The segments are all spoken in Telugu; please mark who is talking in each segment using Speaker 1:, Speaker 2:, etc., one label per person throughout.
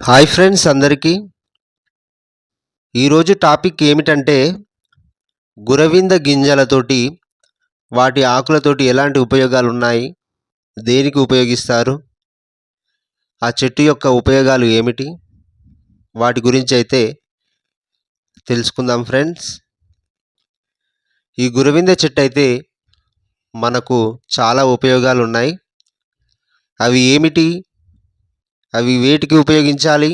Speaker 1: హాయ్ ఫ్రెండ్స్ అందరికీ. ఈరోజు టాపిక్ ఏమిటంటే గురవింద గింజలతోటి వాటి ఆకులతోటి ఎలాంటి ఉపయోగాలు ఉన్నాయి, దేనికి ఉపయోగిస్తారు, ఆ చెట్టు యొక్క ఉపయోగాలు ఏమిటి, వాటి గురించి అయితే తెలుసుకుందాం ఫ్రెండ్స్. ఈ గురవింద చెట్టు అయితే మనకు చాలా ఉపయోగాలు ఉన్నాయి. అవి ఏమిటి, అవి వేటికి ఉపయోగించాలి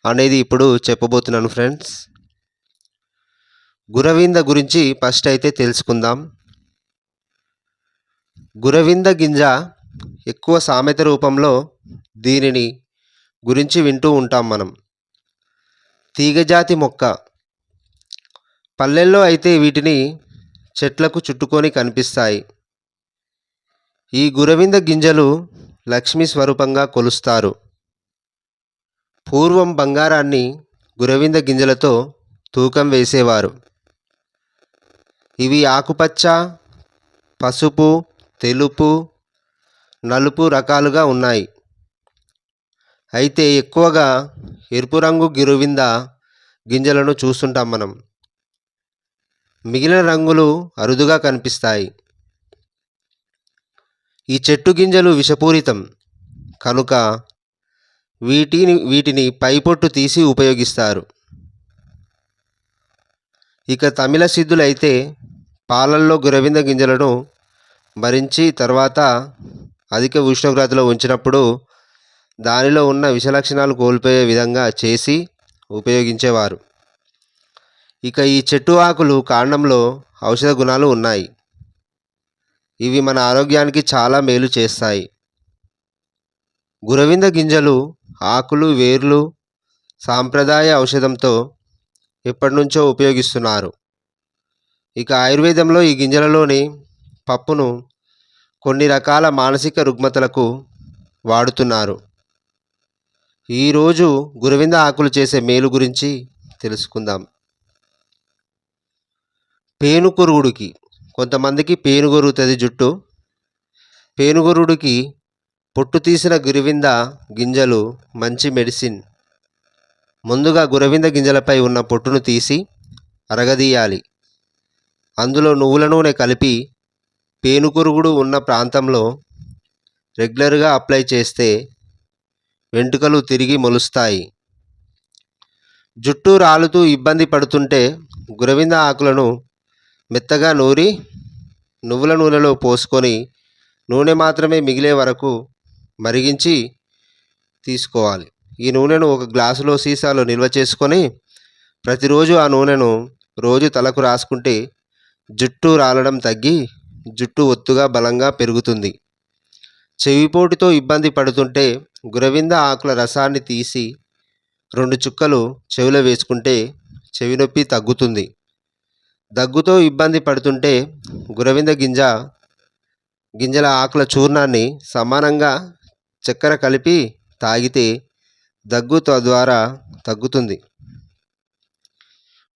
Speaker 1: అనేది ఇప్పుడు చెప్పబోతున్నాను ఫ్రెండ్స్. గురవింద గురించి ఫస్ట్ అయితే తెలుసుకుందాం. గురవింద గింజ ఎక్కువ సామెత రూపంలో దీనిని గురించి వింటూ ఉంటాం మనం. తీగజాతి మొక్క. పల్లెల్లో అయితే వీటిని చెట్లకు చుట్టుకొని కనిపిస్తాయి. ఈ గురవింద గింజలు లక్ష్మీ స్వరూపంగా కొలుస్తారు. పూర్వం బంగారాన్ని గురవింద గింజలతో తూకం వేసేవారు. ఇవి ఆకుపచ్చ, పసుపు, తెలుపు, నలుపు రకాలుగా ఉన్నాయి. అయితే ఎక్కువగా ఎరుపు రంగు గురవింద గింజలను చూస్తుంటాం మనం. మిగిలిన రంగులు అరుదుగా కనిపిస్తాయి. ఈ చెట్టు గింజలు విషపూరితం కనుక వీటిని పైపొట్టు తీసి ఉపయోగిస్తారు. ఇక తమిళ సిద్ధులైతే పాలల్లో గురవింద గింజలను మరించి తర్వాత అధిక ఉష్ణోగ్రతలో ఉంచినప్పుడు దానిలో ఉన్న విషలక్షణాలు కోల్పోయే విధంగా చేసి ఉపయోగించేవారు. ఇక ఈ చెట్టు ఆకులు కాండంలో ఔషధ గుణాలు ఉన్నాయి. ఇవి మన ఆరోగ్యానికి చాలా మేలు చేస్తాయి. గురవింద గింజలు, ఆకులు, వేర్లు సాంప్రదాయ ఔషధంతో ఎప్పటినుంచో ఉపయోగిస్తున్నారు. ఇక ఆయుర్వేదంలో ఈ గింజలలోని పప్పును కొన్ని రకాల మానసిక రుగ్మతలకు వాడుతున్నారు. ఈరోజు గురవింద ఆకులు చేసే మేలు గురించి తెలుసుకుందాం. పేనుకొరుగుడికి, కొంతమందికి పేనుగొరుగుతుంది జుట్టు. పేనుగొరుగుడికి పొట్టు తీసిన గురవింద గింజలు మంచి మెడిసిన్. ముందుగా గురవింద గింజలపై ఉన్న పొట్టును తీసి అరగదీయాలి. అందులో నువ్వుల నూనె కలిపి పేనుకొరుగుడు ఉన్న ప్రాంతంలో రెగ్యులర్గా అప్లై చేస్తే వెంట్రుకలు తిరిగి మొలుస్తాయి. జుట్టు రాలుతూ ఇబ్బంది పడుతుంటే గురవింద ఆకులను మెత్తగా నూరి నువ్వుల నూనెలో పోసుకొని నూనె మాత్రమే మిగిలే వరకు మరిగించి తీసుకోవాలి. ఈ నూనెను ఒక గ్లాసులో సీసాలో నిల్వ చేసుకొని ప్రతిరోజు ఆ నూనెను రోజు తలకు రాసుకుంటే జుట్టు రాలడం తగ్గి జుట్టు ఒత్తుగా బలంగా పెరుగుతుంది. చెవిపోటుతో ఇబ్బంది పడుతుంటే గురవింద ఆకుల రసాన్ని తీసి 2 చుక్కలు చెవిలో వేసుకుంటే చెవి నొప్పి తగ్గుతుంది. దగ్గుతో ఇబ్బంది పడుతుంటే గురవింద గింజల ఆకుల చూర్ణాన్ని సమానంగా చక్కెర కలిపి తాగితే దగ్గు తద్వారా తగ్గుతుంది.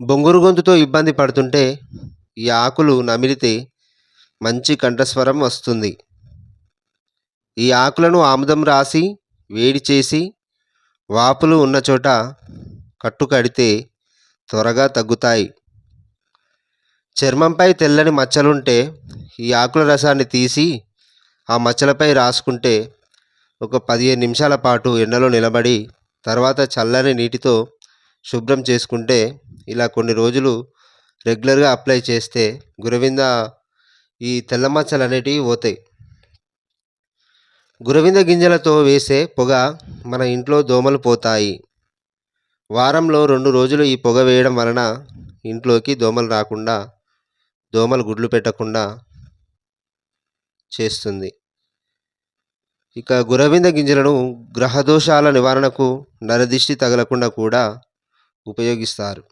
Speaker 1: బొంగురు గొంతుతో ఇబ్బంది పడుతుంటే ఈ ఆకులు నమిలితే మంచి కంఠస్వరం వస్తుంది. ఈ ఆకులను ఆముదం రాసి వేడి చేసి వాపులు ఉన్న చోట కట్టు కడితే త్వరగా తగ్గుతాయి. చర్మంపై తెల్లని మచ్చలుంటే ఈ ఆకుల రసాన్ని తీసి ఆ మచ్చలపై రాసుకుంటే ఒక 15 నిమిషాల పాటు ఎండలో నిలబడి తర్వాత చల్లని నీటితో శుభ్రం చేసుకుంటే ఇలా కొన్ని రోజులు రెగ్యులర్గా అప్లై చేస్తే గురవింద ఈ తెల్ల మచ్చలు అనేటివి పోతాయి. గురవింద గింజలతో వేసే పొగ మన ఇంట్లో దోమలు పోతాయి. వారంలో 2 రోజులు ఈ పొగ వేయడం వలన ఇంట్లోకి దోమలు రాకుండా, దోమలు గుడ్లు పెట్టకుండా చేస్తుంది. ఇక గురవింద గింజలను గ్రహదోషాల నివారణకు, నరదిష్టి తగలకుండా కూడా ఉపయోగిస్తారు.